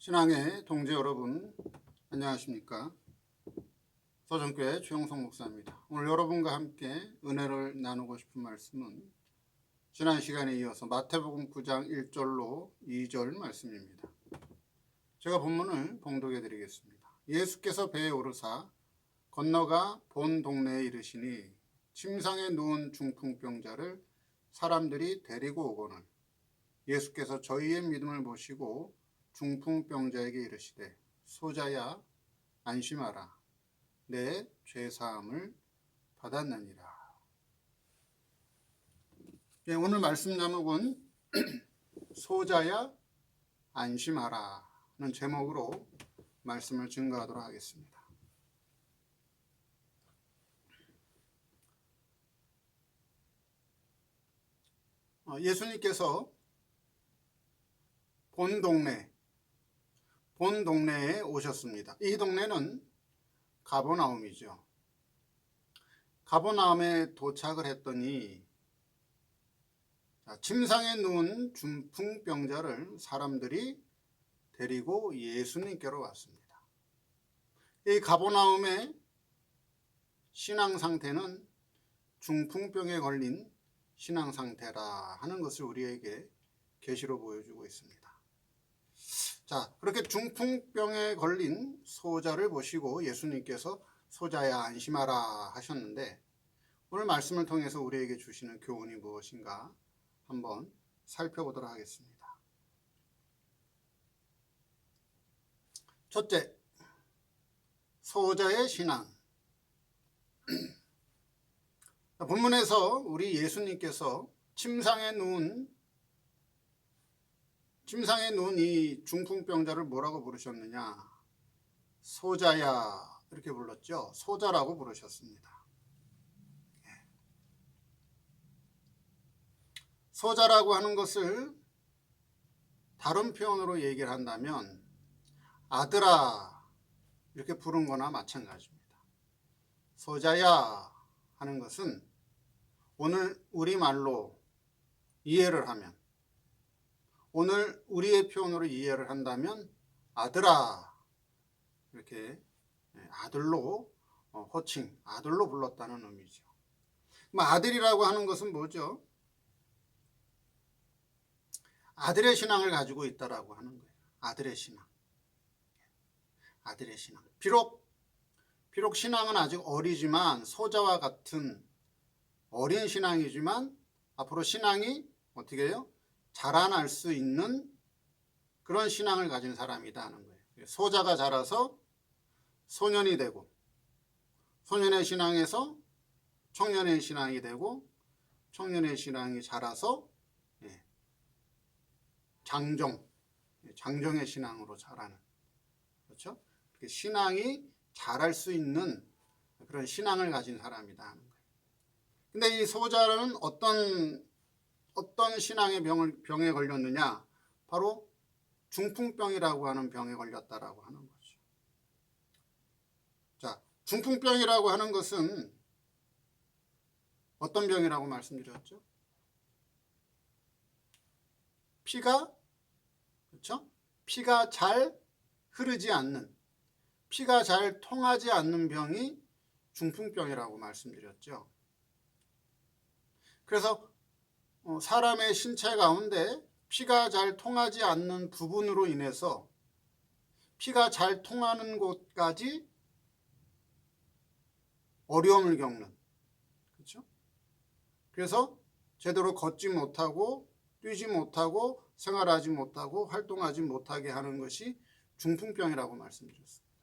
신앙의 동지 여러분, 안녕하십니까? 서정교회 최영성 목사입니다. 오늘 여러분과 함께 은혜를 나누고 싶은 말씀은 지난 시간에 이어서 마태복음 9장 1절로 2절 말씀입니다. 제가 본문을 봉독해 드리겠습니다. 예수께서 배에 오르사 건너가 본 동네에 이르시니 침상에 누운 중풍병자를 사람들이 데리고 오거늘 예수께서 저희의 믿음을 보시고 중풍병자에게 이르시되 소자야 안심하라 내 죄사함을 받았느니라. 오늘 말씀 제목은 소자야 안심하라는 제목으로 말씀을 증거하도록 하겠습니다. 예수님께서 본 동네에 오셨습니다. 이 동네는 가버나움이죠. 가버나움에 도착을 했더니 침상에 누운 중풍병자를 사람들이 데리고 예수님께로 왔습니다. 이 가버나움의 신앙 상태는 중풍병에 걸린 신앙 상태라 하는 것을 우리에게 계시로 보여주고 있습니다. 자, 그렇게 중풍병에 걸린 소자를 보시고 예수님께서 소자야 안심하라 하셨는데 오늘 말씀을 통해서 우리에게 주시는 교훈이 무엇인가 한번 살펴보도록 하겠습니다. 첫째, 소자의 신앙. 본문에서 우리 예수님께서 침상에 누운 이 중풍병자를 뭐라고 부르셨느냐? 소자야 이렇게 불렀죠. 소자라고 부르셨습니다. 소자라고 하는 것을 다른 표현으로 얘기를 한다면 아들아 이렇게 부른 거나 마찬가지입니다. 소자야 하는 것은 오늘 우리말로 이해를 하면 오늘 우리의 표현으로 이해를 한다면 아들아 이렇게 아들로 호칭, 아들로 불렀다는 의미죠. 아들이라고 하는 것은 뭐죠? 아들의 신앙을 가지고 있다라고 하는 거예요. 아들의 신앙. 아들의 신앙. 비록 신앙은 아직 어리지만 소자와 같은 어린 신앙이지만 앞으로 신앙이 어떻게 해요? 자라날 수 있는 그런 신앙을 가진 사람이다 하는 거예요. 소자가 자라서 소년이 되고 소년의 신앙에서 청년의 신앙이 되고 청년의 신앙이 자라서 장정의 신앙으로 자라는, 그렇죠? 신앙이 자랄 수 있는 그런 신앙을 가진 사람이다 하는 거예요. 근데 이 소자는 어떤 신앙의 병에 걸렸느냐? 바로 중풍병이라고 하는 병에 걸렸다라고 하는 거죠. 자, 중풍병이라고 하는 것은 어떤 병이라고 말씀드렸죠? 그렇죠? 피가 잘 흐르지 않는, 피가 잘 통하지 않는 병이 중풍병이라고 말씀드렸죠. 그래서 사람의 신체 가운데 피가 잘 통하지 않는 부분으로 인해서 피가 잘 통하는 곳까지 어려움을 겪는, 그렇죠? 그래서 제대로 걷지 못하고 뛰지 못하고 생활하지 못하고 활동하지 못하게 하는 것이 중풍병이라고 말씀드렸습니다.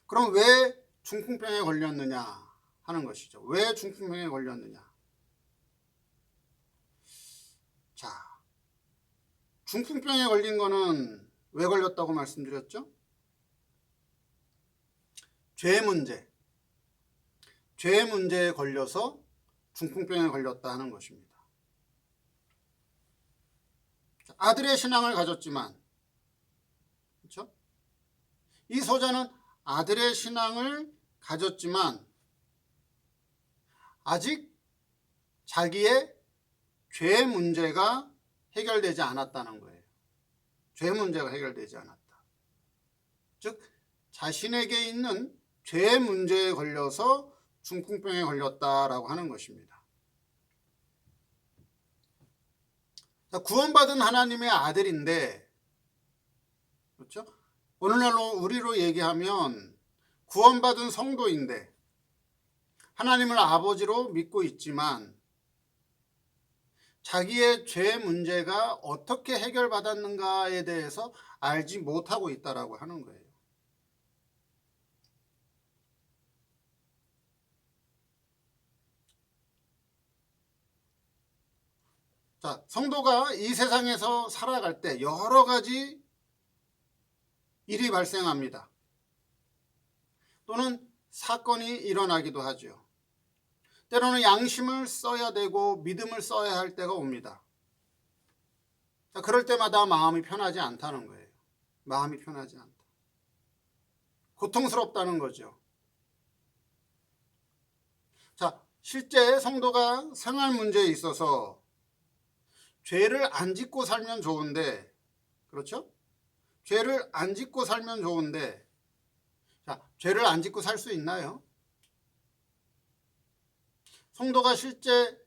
그럼 왜 중풍병에 걸렸느냐 하는 것이죠. 왜 중풍병에 걸렸느냐? 자, 중풍병에 걸린 거는 왜 걸렸다고 말씀드렸죠? 죄 문제에 걸려서 중풍병에 걸렸다 하는 것입니다. 아들의 신앙을 가졌지만, 그렇죠? 이 소자는 아들의 신앙을 가졌지만 아직 자기의 죄 문제가 해결되지 않았다는 거예요. 죄 문제가 해결되지 않았다. 즉 자신에게 있는 죄 문제에 걸려서 중풍병에 걸렸다라고 하는 것입니다. 구원받은 하나님의 아들인데, 그렇죠? 오늘날로 우리로 얘기하면 구원받은 성도인데 하나님을 아버지로 믿고 있지만 자기의 죄 문제가 어떻게 해결받았는가에 대해서 알지 못하고 있다라고 하는 거예요. 자, 성도가 이 세상에서 살아갈 때 여러 가지 일이 발생합니다. 또는 사건이 일어나기도 하죠. 때로는 양심을 써야 되고 믿음을 써야 할 때가 옵니다. 자, 그럴 때마다 마음이 편하지 않다는 거예요. 마음이 편하지 않다. 고통스럽다는 거죠. 자, 실제 성도가 생활 문제에 있어서 죄를 안 짓고 살면 좋은데, 그렇죠? 죄를 안 짓고 살면 좋은데, 자, 죄를 안 짓고 살 수 있나요? 성도가 실제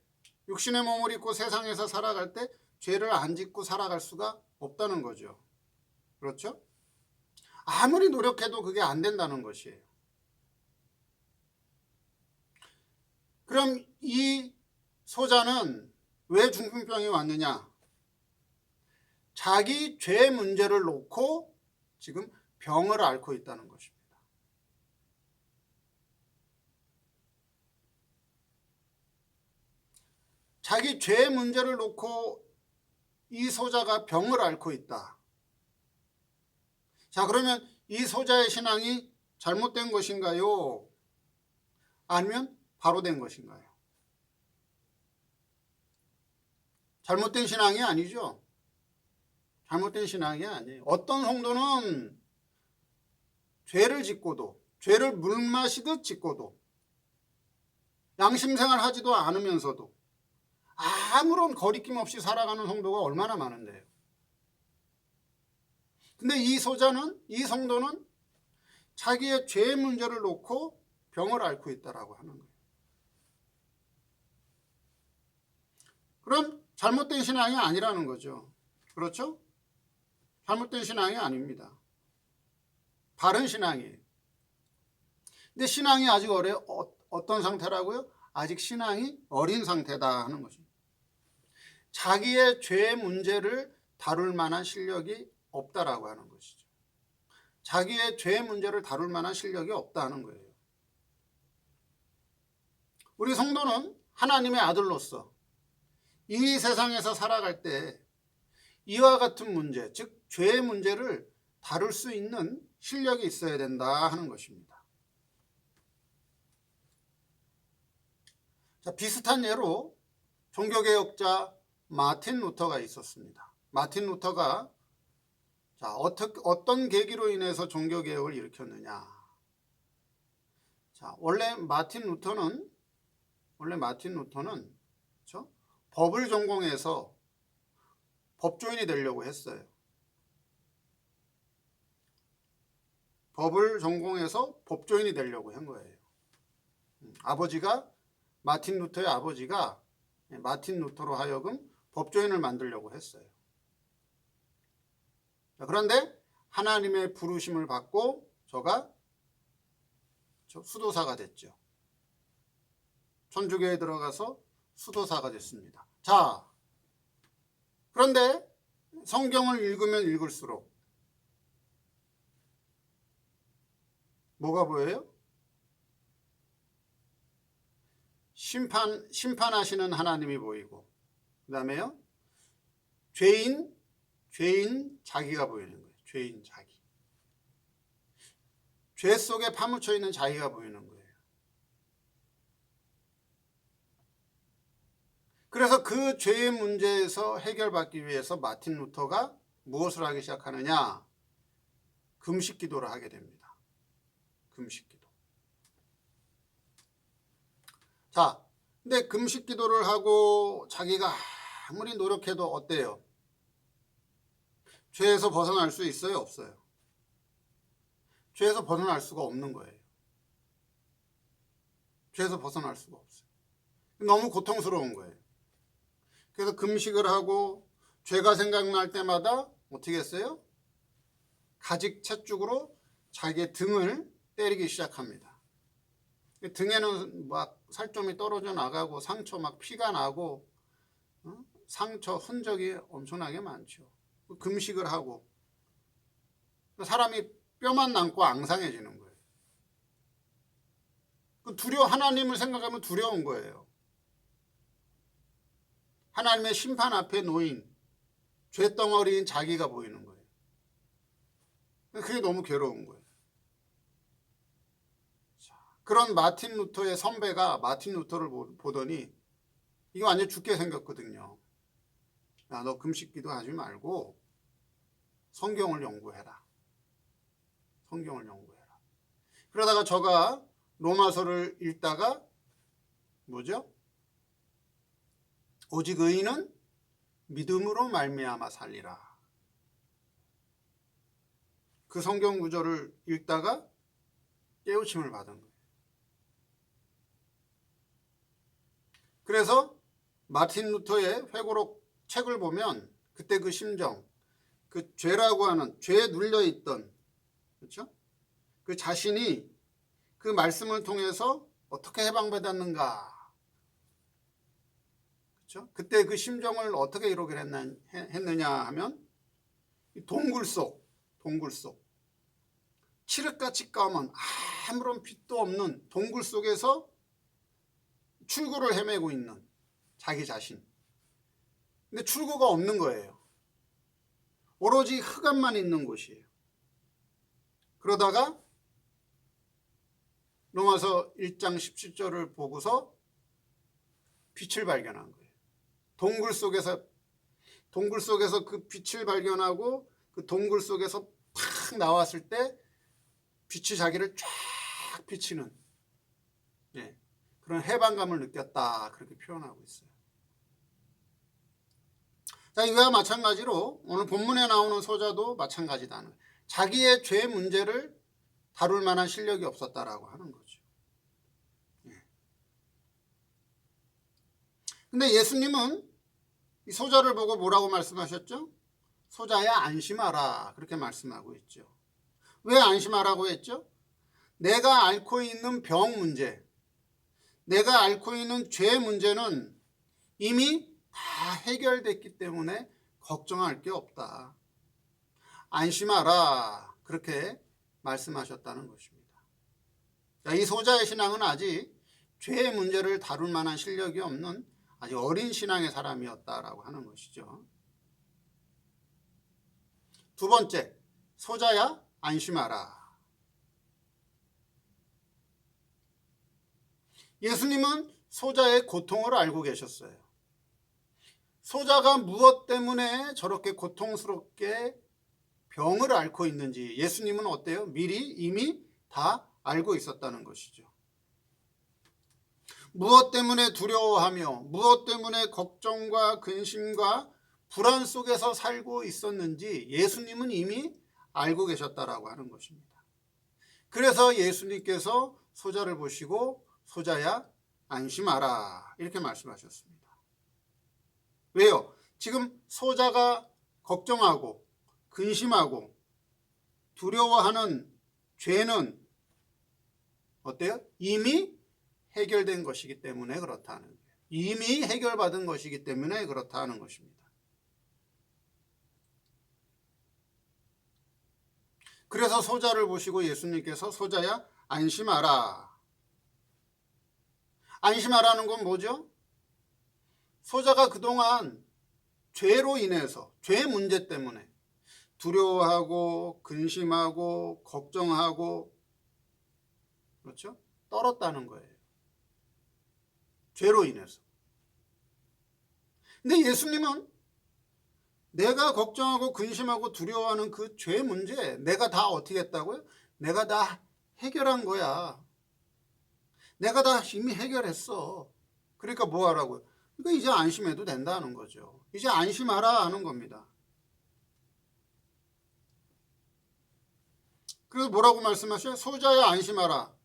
육신의 몸을 입고 세상에서 살아갈 때 죄를 안 짓고 살아갈 수가 없다는 거죠. 그렇죠? 아무리 노력해도 그게 안 된다는 것이에요. 그럼 이 소자는 왜 중풍병이 왔느냐? 자기 죄 문제를 놓고 지금 병을 앓고 있다는 것입니다. 자기 죄 문제를 놓고 이 소자가 병을 앓고 있다. 자, 그러면 이 소자의 신앙이 잘못된 것인가요? 아니면 바로 된 것인가요? 잘못된 신앙이 아니죠. 잘못된 신앙이 아니에요. 어떤 성도는 죄를 짓고도, 죄를 물 마시듯 짓고도, 양심생활 하지도 않으면서도 아무런 거리낌 없이 살아가는 성도가 얼마나 많은데요. 근데 이 성도는 자기의 죄 문제를 놓고 병을 앓고 있다라고 하는 거예요. 그럼 잘못된 신앙이 아니라는 거죠. 그렇죠? 잘못된 신앙이 아닙니다. 바른 신앙이에요. 근데 신앙이 아직 어떤 상태라고요? 아직 신앙이 어린 상태다 하는 거죠. 자기의 죄 문제를 다룰 만한 실력이 없다라고 하는 것이죠. 자기의 죄 문제를 다룰 만한 실력이 없다는 거예요. 우리 성도는 하나님의 아들로서 이 세상에서 살아갈 때 이와 같은 문제, 즉 죄의 문제를 다룰 수 있는 실력이 있어야 된다 하는 것입니다. 자, 비슷한 예로 종교개혁자 마틴 루터가 있었습니다. 마틴 루터가 자, 어떤 계기로 인해서 종교개혁을 일으켰느냐. 자, 원래 마틴 루터는 그렇죠? 법을 전공해서 법조인이 되려고 했어요. 법을 전공해서 법조인이 되려고 한 거예요. 마틴 루터의 아버지가 마틴 루터로 하여금 법조인을 만들려고 했어요. 그런데 하나님의 부르심을 받고 저가 수도사가 됐죠. 천주교에 들어가서 수도사가 됐습니다. 자, 그런데 성경을 읽으면 읽을수록 뭐가 보여요? 심판하시는 하나님이 보이고, 그 다음에요, 죄인 자기가 보이는 거예요. 죄인 자기. 죄 속에 파묻혀 있는 자기가 보이는 거예요. 그래서 그 죄의 문제에서 해결받기 위해서 마틴 루터가 무엇을 하기 시작하느냐? 금식 기도를 하게 됩니다. 금식 기도. 자, 근데 금식 기도를 하고 자기가 아무리 노력해도 어때요? 죄에서 벗어날 수 있어요? 없어요? 죄에서 벗어날 수가 없는 거예요. 죄에서 벗어날 수가 없어요. 너무 고통스러운 거예요. 그래서 금식을 하고 죄가 생각날 때마다 어떻게 했어요? 가직 채찍으로 자기의 등을 때리기 시작합니다. 등에는 막 살점이 떨어져 나가고 상처 막 피가 나고 상처 흔적이 엄청나게 많죠. 금식을 하고 사람이 뼈만 남고 앙상해지는 거예요. 하나님을 생각하면 두려운 거예요. 하나님의 심판 앞에 놓인 죄덩어리인 자기가 보이는 거예요. 그게 너무 괴로운 거예요. 그런 마틴 루터의 선배가 마틴 루터를 보더니 이거 완전 죽게 생겼거든요. 야, 너 금식기도 하지 말고 성경을 연구해라. 성경을 연구해라. 그러다가 저가 로마서를 읽다가 뭐죠? 오직 의인은 믿음으로 말미암아 살리라. 그 성경 구절을 읽다가 깨우침을 받은 거예요. 그래서 마틴 루터의 회고록 책을 보면 그때 그 심정, 그 죄라고 하는 죄에 눌려 있던 그렇죠? 그 자신이 그 말씀을 통해서 어떻게 해방받았는가, 그렇죠? 그때 그 심정을 어떻게 이루게 했느냐 하면 동굴 속 칠흑같이 까만 아무런 빛도 없는 동굴 속에서 출구를 헤매고 있는 자기 자신. 근데 출구가 없는 거예요. 오로지 흑암만 있는 곳이에요. 그러다가 로마서 1장 17절을 보고서 빛을 발견한 거예요. 동굴 속에서 그 빛을 발견하고 그 동굴 속에서 팍 나왔을 때 빛이 자기를 쫙 비치는 그런 해방감을 느꼈다. 그렇게 표현하고 있어요. 자, 이와 마찬가지로 오늘 본문에 나오는 소자도 마찬가지다. 자기의 죄 문제를 다룰 만한 실력이 없었다라고 하는 거죠. 근데 예수님은 이 소자를 보고 뭐라고 말씀하셨죠? 소자야 안심하라. 그렇게 말씀하고 있죠. 왜 안심하라고 했죠? 내가 앓고 있는 병 문제, 내가 앓고 있는 죄 문제는 이미 다 해결됐기 때문에 걱정할 게 없다. 안심하라. 그렇게 말씀하셨다는 것입니다. 자, 이 소자의 신앙은 아직 죄의 문제를 다룰 만한 실력이 없는 아주 어린 신앙의 사람이었다라고 하는 것이죠. 두 번째, 소자야 안심하라. 예수님은 소자의 고통을 알고 계셨어요. 소자가 무엇 때문에 저렇게 고통스럽게 병을 앓고 있는지 예수님은 어때요? 이미 다 알고 있었다는 것이죠. 무엇 때문에 두려워하며 무엇 때문에 걱정과 근심과 불안 속에서 살고 있었는지 예수님은 이미 알고 계셨다라고 하는 것입니다. 그래서 예수님께서 소자를 보시고 소자야 안심하라 이렇게 말씀하셨습니다. 왜요? 지금 소자가 걱정하고 근심하고 두려워하는 죄는 어때요? 이미 해결된 것이기 때문에 그렇다는 거예요. 이미 해결받은 것이기 때문에 그렇다는 것입니다. 그래서 소자를 보시고 예수님께서 소자야 안심하라. 안심하라는 건 뭐죠? 소자가 그동안 죄로 인해서 죄 문제 때문에 두려워하고 근심하고 걱정하고 그렇죠? 떨었다는 거예요. 죄로 인해서. 근데 예수님은 내가 걱정하고 근심하고 두려워하는 그 죄 문제 내가 다 어떻게 했다고요? 내가 다 해결한 거야. 내가 다 이미 해결했어. 그러니까 뭐 하라고요? 그러니까 이제 안심해도 된다는 거죠. 이제 안심하라 하는 겁니다. 그래서 뭐라고 말씀하셔요? 소자야 안심하라.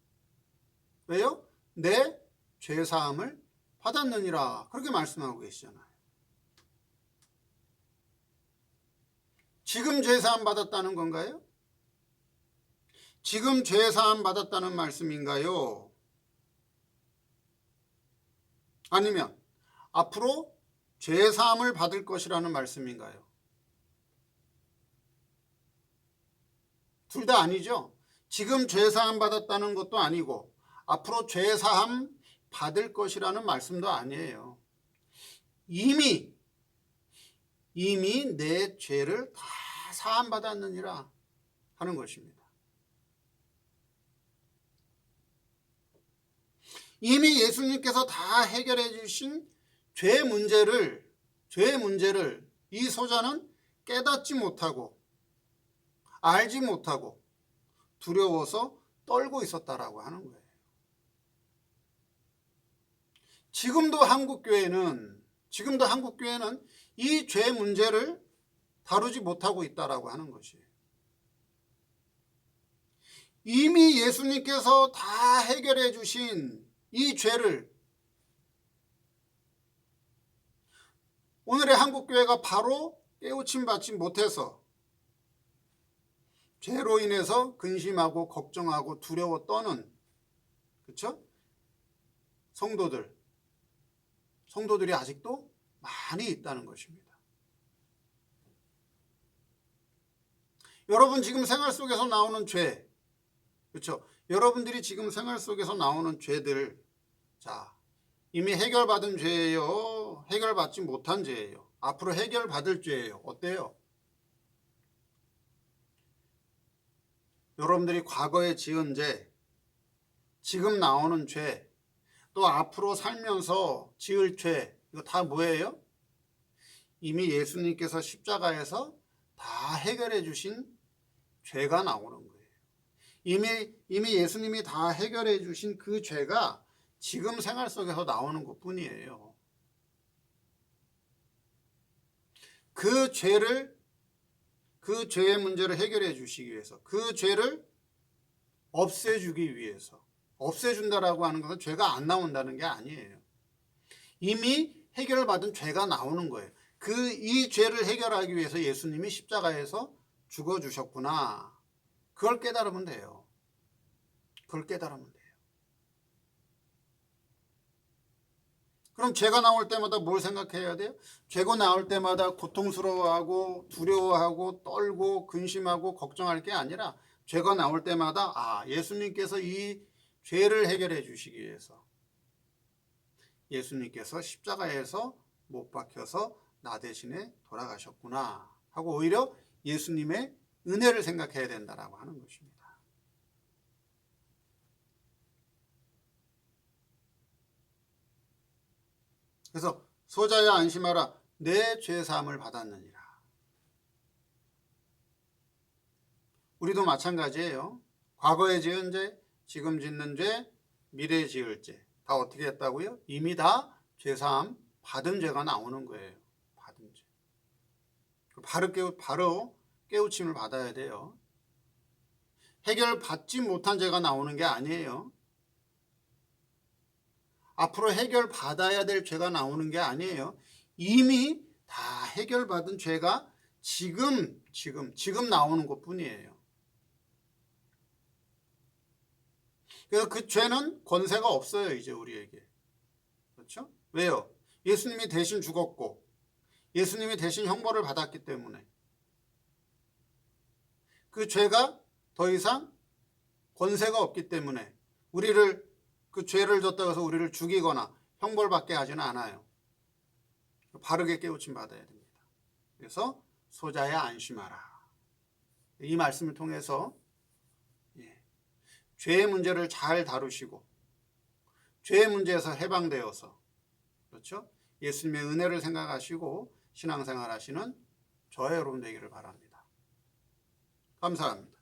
왜요? 내 죄사함을 받았느니라. 그렇게 말씀하고 계시잖아요. 지금 죄사함 받았다는 건가요? 지금 죄사함 받았다는 말씀인가요? 아니면 앞으로 죄사함을 받을 것이라는 말씀인가요? 둘 다 아니죠. 지금 죄사함 받았다는 것도 아니고 앞으로 죄사함 받을 것이라는 말씀도 아니에요. 이미 내 죄를 다 사함 받았느니라 하는 것입니다. 이미 예수님께서 다 해결해 주신 죄 문제를 이 소자는 깨닫지 못하고 알지 못하고 두려워서 떨고 있었다라고 하는 거예요. 지금도 한국 교회는 이 죄 문제를 다루지 못하고 있다라고 하는 것이에요. 이미 예수님께서 다 해결해 주신 이 죄를 오늘의 한국 교회가 바로 깨우침 받지 못해서 죄로 인해서 근심하고 걱정하고 두려워 떠는, 그렇죠? 성도들이 아직도 많이 있다는 것입니다. 여러분 지금 생활 속에서 나오는 죄, 그렇죠? 여러분들이 지금 생활 속에서 나오는 죄들, 자, 이미 해결받은 죄예요? 해결받지 못한 죄예요? 앞으로 해결받을 죄예요? 어때요? 여러분들이 과거에 지은 죄, 지금 나오는 죄, 또 앞으로 살면서 지을 죄, 이거 다 뭐예요? 이미 예수님께서 십자가에서 다 해결해 주신 죄가 나오는 거예요. 이미 예수님이 다 해결해 주신 그 죄가 지금 생활 속에서 나오는 것뿐이에요. 그 죄의 문제를 해결해 주시기 위해서, 그 죄를 없애주기 위해서, 없애준다라고 하는 것은 죄가 안 나온다는 게 아니에요. 이미 해결받은 죄가 나오는 거예요. 이 죄를 해결하기 위해서 예수님이 십자가에서 죽어주셨구나. 그걸 깨달으면 돼요. 그럼 죄가 나올 때마다 뭘 생각해야 돼요? 죄가 나올 때마다 고통스러워하고 두려워하고 떨고 근심하고 걱정할 게 아니라 죄가 나올 때마다 예수님께서 이 죄를 해결해 주시기 위해서 예수님께서 십자가에서 못 박혀서 나 대신에 돌아가셨구나 하고 오히려 예수님의 은혜를 생각해야 된다라고 하는 것입니다. 그래서 소자야 안심하라 내 죄사함을 받았느니라. 우리도 마찬가지예요. 과거에 지은 죄, 지금 짓는 죄, 미래에 지을 죄 다 어떻게 했다고요? 이미 다 죄사함 받은 죄가 나오는 거예요. 받은 죄. 바로 깨우침을 받아야 돼요. 해결받지 못한 죄가 나오는 게 아니에요. 앞으로 해결받아야 될 죄가 나오는 게 아니에요. 이미 다 해결받은 죄가 지금 나오는 것뿐이에요. 그래서 그 죄는 권세가 없어요, 이제 우리에게. 그렇죠? 왜요? 예수님이 대신 죽었고 예수님이 대신 형벌을 받았기 때문에 그 죄가 더 이상 권세가 없기 때문에 그 죄를 졌다고 해서 우리를 죽이거나 형벌받게 하지는 않아요. 바르게 깨우침 받아야 됩니다. 그래서 소자야 안심하라. 이 말씀을 통해서 죄의 문제를 잘 다루시고 죄의 문제에서 해방되어서, 그렇죠? 예수님의 은혜를 생각하시고 신앙생활 하시는 저와 여러분 되기를 바랍니다. 감사합니다.